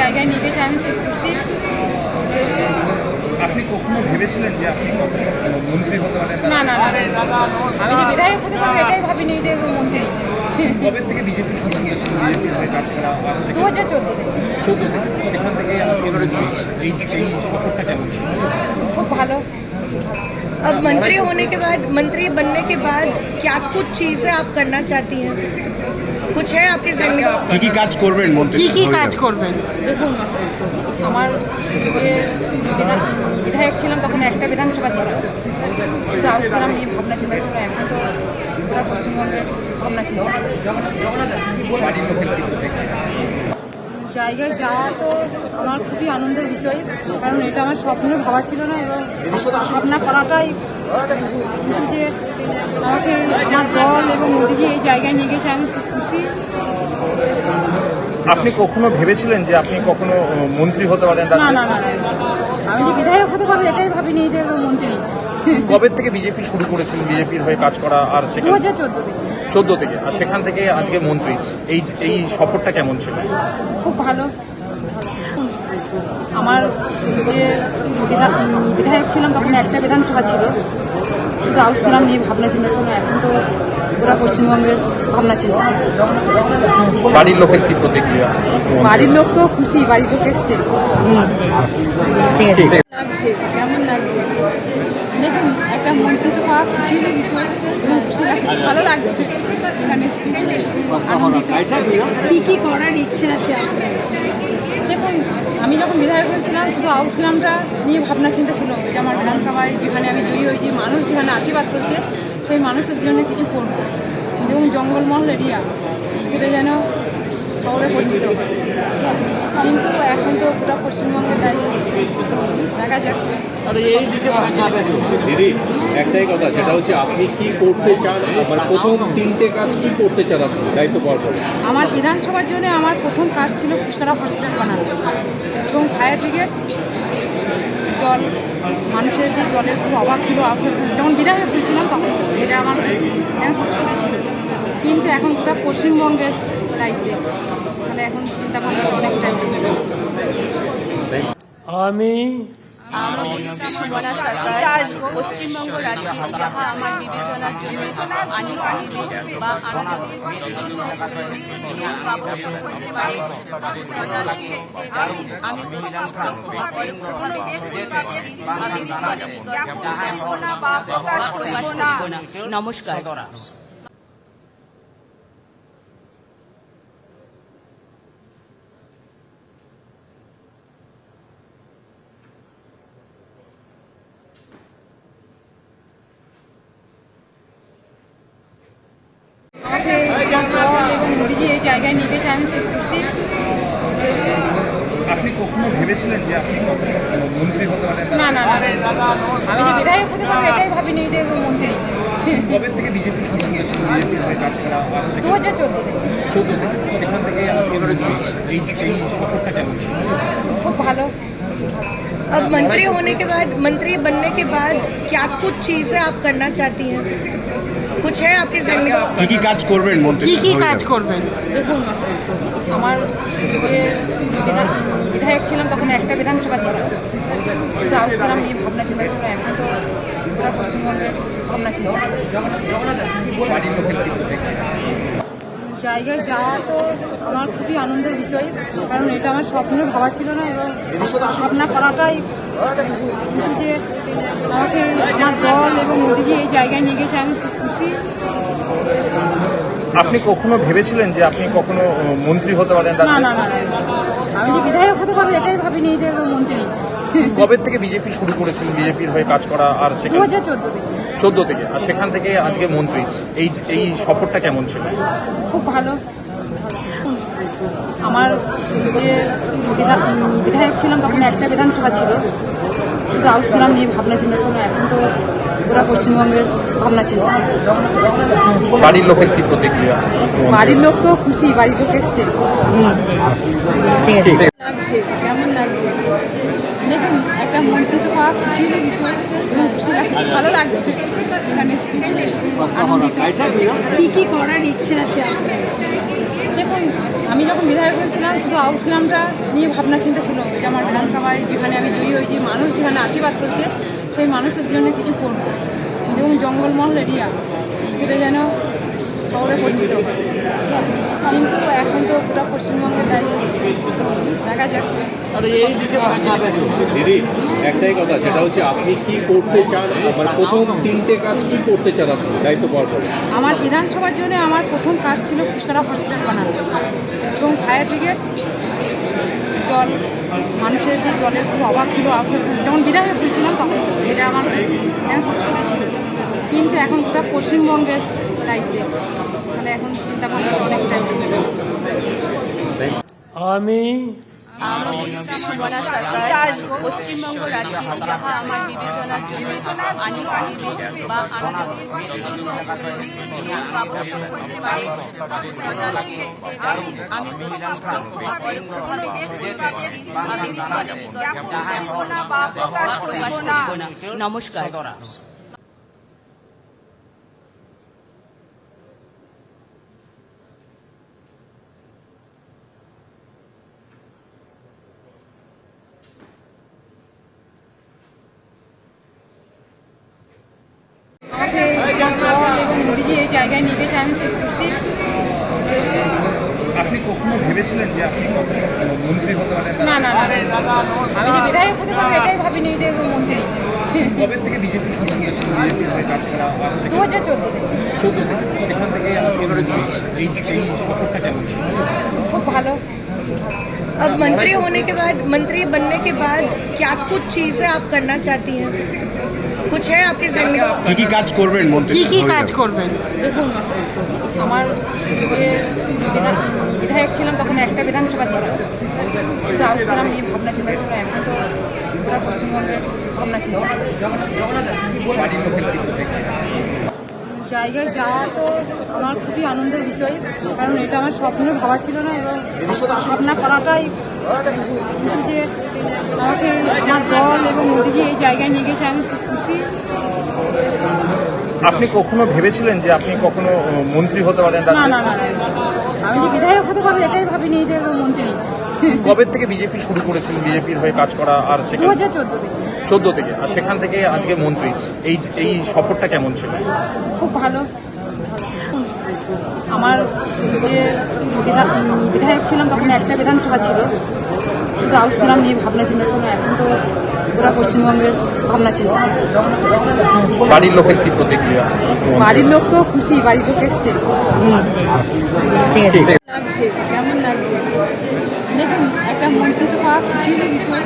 জায়গায় নিয়ে গেছে আমি খুব খুশি। আপনি কখনো ভেবেছিলেন যে আপনি মন্ত্রী হতে পারেন? না না না, আমি যে বিধায়ক হতে পারবো এটাই ভাবিনি যে মন্ত্রী। কবে থেকে বিজেপি শুরু করেছে বিজেপির হয়ে কাজ করা? আর 2014 থেকে। 14 সেখান থেকে এই সফরটা কেমন ছিল? খুব ভালো। अब मंत्री होने के बाद, मंत्री बनने के बाद क्या कुछ चीज़ें आप करना चाहती हैं? कुछ है आपके जहन में? কি কাজ করবেন মন্ত্রী? কি কাজ করবেন? দেখুন, আমার যে বিধায়ক ছিলাম তখন একটা বিধানসভা ছিল, শুধু আউশ গ্রাম নিয়ে ভাবনা ছিল। এখন তো পুরো পশ্চিমবঙ্গের ভাবনা ছিল। জায়গায় যাওয়া তো আমার খুবই আনন্দের বিষয়, কারণ এটা আমার স্বপ্নে ভাবা ছিল না এবং ভাবনা করাটাই, কিন্তু যে আমাকে আমার দল এবং মোদিজি এই জায়গায় নিয়ে গেছে আমি খুব খুশি। আপনি কখনো ভেবেছিলেন যে আপনি কখনো মন্ত্রী হতে পারেন? না না না, আমি যে বিধায়ক হতে পারবো এটাই ভাবিনি যে মন্ত্রী। কবে থেকে বিজেপি শুরু করেছিল বিজেপির হয়ে কাজ করা? আর 2014 থেকে। 14 থেকে, আর সেখান থেকে আজকে মন্ত্রী। এই সফরটা কেমন ছিল? খুব ভালো। আমার যে বিধায়ক ছিলাম তখন একটা বিধানসভা ছিল, শুধু আউশ গ্রাম নিয়ে ভাবনা ছিল। এখন তো পুরো পশ্চিমবঙ্গের ভাবনা ছিল। বাড়ির লোকের কি প্রতিক্রিয়া? বাড়ির লোক তো খুশি, বাড়ির লোক এসছে। লাগছে, কেমন লাগছে? দেখুন, একটা মন্ত্রী তো পাওয়া খুশির বিষয় এবং খুশি লাগছে, ভালো লাগছে এখানে এসেছি। কী কী করার ইচ্ছে আছে আপনার? দেখুন, আমি যখন বিধায়ক হয়েছিলাম শুধু আউশ গ্রামটা নিয়ে ভাবনা চিন্তা ছিল যে আমার বিধানসভায় যেখানে আমি জয়ী হয়েছি, মানুষ যেখানে আশীর্বাদ করছে সেই মানুষের জন্য কিছু করব এবং জঙ্গলমহল এরিয়া সেটা যেন শহরে পরিণত হয়। কিন্তু এখন তো পুরো পশ্চিমবঙ্গের দায়িত্ব দিয়েছে, দেখা যাক। দিদি, একটাই কথা, সেটা হচ্ছে আপনি কি করতে চান, মানে প্রথম 3টে কাজ কি করতে চান আপনি দায়িত্ব পাওয়ার পরে? আমার বিধানসভার জন্য আমার প্রথম কাজ ছিল পুষ্করা হসপিটাল বানানো এবং ফায়ার ব্রিগেড, জল, মানুষের যে জলের খুব অভাব ছিল যখন বিধায়ক হয়েছিলাম তখন এটা আমার প্রতিশ্রুতি ছিল। কিন্তু এখন পুরো পশ্চিমবঙ্গের দায়িত্বে, তাহলে এখন চিন্তা ভাবনা অনেকটা। আমি সুমনা সরকার পশ্চিমবঙ্গ রাজ্যে যাহা আমার বিবেচনার জন্য আনিবার্য বা আমি আবশ্যক হতে পারে আমি নমস্কার। আমাকে দল এবং মোদিজি এই জায়গায় নিয়ে গেছে আমি খুব খুশি। আপনি কখনো ভেবেছিলেন যে আপনি মন্ত্রী হতে পারেন? না না না, আমি যে বিধায়ক হতে পারবো এটাই ভাবিনি যে মন্ত্রী। কবে থেকে বিজেপি শুরু করেছে বিজেপির হয়ে কাজ করা? আর 2014 থেকে। 14 সেখান থেকে এই সফরটা কেমন ছিল? খুব ভালো। अब मंत्री होने के बाद, मंत्री बनने के बाद क्या कुछ चीज़ें आप करना चाहती हैं? कुछ है आपके जहन में? কি কাজ করবেন মন্ত্রী? কি কাজ করবেন? দেখুন, আমার যে বিধায়ক ছিলাম তখন একটা বিধানসভা ছিল, শুধু আউশ গ্রাম নিয়ে ভাবনা ছিল। এখন তো পুরো পশ্চিমবঙ্গের ভাবনা ছিল। বাড়ির লোকের কি প্রতিক্রিয়া? জায়গায় যাওয়া তো আমার খুবই আনন্দের বিষয়, কারণ এটা আমার স্বপ্নে ভাবা ছিল না এবং ভাবনা করাটাই, কিন্তু যে আমাকে আমার দল এবং মোদিজি এই জায়গায় নিয়ে গেছে আমি খুব খুশি। আপনি কখনো ভেবেছিলেন যে আপনি কখনো মন্ত্রী হতে পারেন? না না না, আমি যে বিধায়ক হতে পারবো এটাই ভাবিনি যে মন্ত্রী। কবে থেকে বিজেপি শুরু করেছিল বিজেপির হয়ে কাজ করা? আর 2014 থেকে। 14 থেকে, আর সেখান থেকে আজকে মন্ত্রী। এই সফরটা কেমন ছিল? খুব ভালো। আমার যে বিধায়ক ছিলাম তখন একটা বিধানসভা ছিল, শুধু আউশ গ্রাম নিয়ে ভাবনা ছিল। এখন তো পুরো পশ্চিমবঙ্গের ভাবনা ছিল। বাড়ির লোকের কি প্রতিক্রিয়া? বাড়ির লোক তো খুশি, বাড়ির লোক এসছে। লাগছে, কেমন লাগছে? দেখুন, একটা মন্ত্রী তো পাওয়া খুশির বিষয় এবং খুশি লাগছে, ভালো লাগছে এখানে এসেছি। কী কী করার ইচ্ছে আছে আপনার? দেখুন, দেখুন আমি যখন বিধায়ক হয়েছিলাম শুধু আউস গ্রামটা নিয়ে ভাবনা চিন্তা ছিল যে আমার বিধানসভায় যেখানে আমি জয়ী হয়েছি মানুষ যেখানে আশীর্বাদ করছে সেই মানুষের জন্য কিছু করব এবং জঙ্গলমহল এরিয়া সেটা যেন শহরে পরিণত হয়। কিন্তু এখন তো পুরো পশ্চিমবঙ্গের দায়িত্ব দিয়েছে, দেখা যাক। দিদি একটাই কথা, সেটা হচ্ছে আপনি কি করতে চান, মানে প্রথম তিনটে কাজ কি করতে চান আপনি দায়িত্ব পাওয়ার পরে? আমার বিধানসভার জন্য আমার প্রথম কাজ ছিল পুষ্করা হসপিটাল বানানো এবং ফায়ার ব্রিগেড, জল, মানুষের যে জলের খুব অভাব ছিল যখন বিধায়ক হয়েছিলাম তখন এটা আমার প্রতিশ্রুতি ছিল, কিন্তু এখন গোটা পশ্চিমবঙ্গের দায়িত্বে, তাহলে এখন চিন্তা ভাবনা অনেকটা। আমি সুমনা সরকার পশ্চিমবঙ্গ রাজ্য যাহা আমার বিবেচনার জন্য আইনি বা নমস্কার। আমাকে এই দল এবং মোদিজি এই জায়গায় নিয়ে গেছে, আমি খুব খুশি। আপনি কখনো ভেবেছিলেন যে আপনি কখনো মন্ত্রী হতে পারেন? না না না, আমি যে বিধায়ক হতে পারবো এটাই ভাবিনি যে মন্ত্রী। কবে থেকে বিজেপি শুরু করেছিল বিজেপির হয়ে কাজ করা? আর 2014 থেকে 14 থেকে সেখান থেকে এবারে এই সফরটা কেমন ছিল? খুব ভালো। अब मंत्री होने के बाद, मंत्री बनने के बाद क्या कुछ चीज़ें आप करना चाहती हैं? कुछ है आपके जहन में? কি কি কাজ করবেন মন্ত্রী? দেখুন আমার যে বিধায়ক ছিলাম তখন একটা বিধানসভা ছিল, কিন্তু আউস গ্রাম নিয়ে ভাবনা চিন্তা করলো, এখন তো পুরো পশ্চিমবঙ্গের ভাবনা ছিল। জায়গায় যাওয়া তো আমার খুবই আনন্দের বিষয়, কারণ এটা আমার স্বপ্নে ভাবা ছিল না এবং ভাবনা করাটাই, কিন্তু যে আমাকে আমার দল এবং মোদিজি এই জায়গায় নিয়ে গেছে আমি খুব খুশি। আপনি কখনো ভেবেছিলেন যে আপনি কখনো মন্ত্রী হতে পারেন? না না না, আমি যে বিধায়ক হতে পারবো এটাই ভাবিনি যে মন্ত্রী। কবে থেকে বিজেপি শুরু করেছিল বিজেপির হয়ে কাজ করা? আর সেখান 2014 থেকে 14 থেকে, আর সেখান থেকে আজকে মন্ত্রী, এই সফরটা কেমন ছিল? খুব ভালো। আমার যে বিধায়ক ছিলাম তখন একটা বিধানসভা ছিল, শুধু আউস গ্রাম নিয়ে ভাবনা চিন্তা করলো, এখন তো পুরো পশ্চিমবঙ্গের ভাবনা চিন্তা। বাড়ির লোকের কি প্রতিক্রিয়া? বাড়ির লোক তো খুশি, বাড়ির লোক এসছে। ঠিক আছে। লাগছে, কেমন লাগছে? দেখুন একটা মন্ত্রী তো পাওয়া খুশির বিষয়।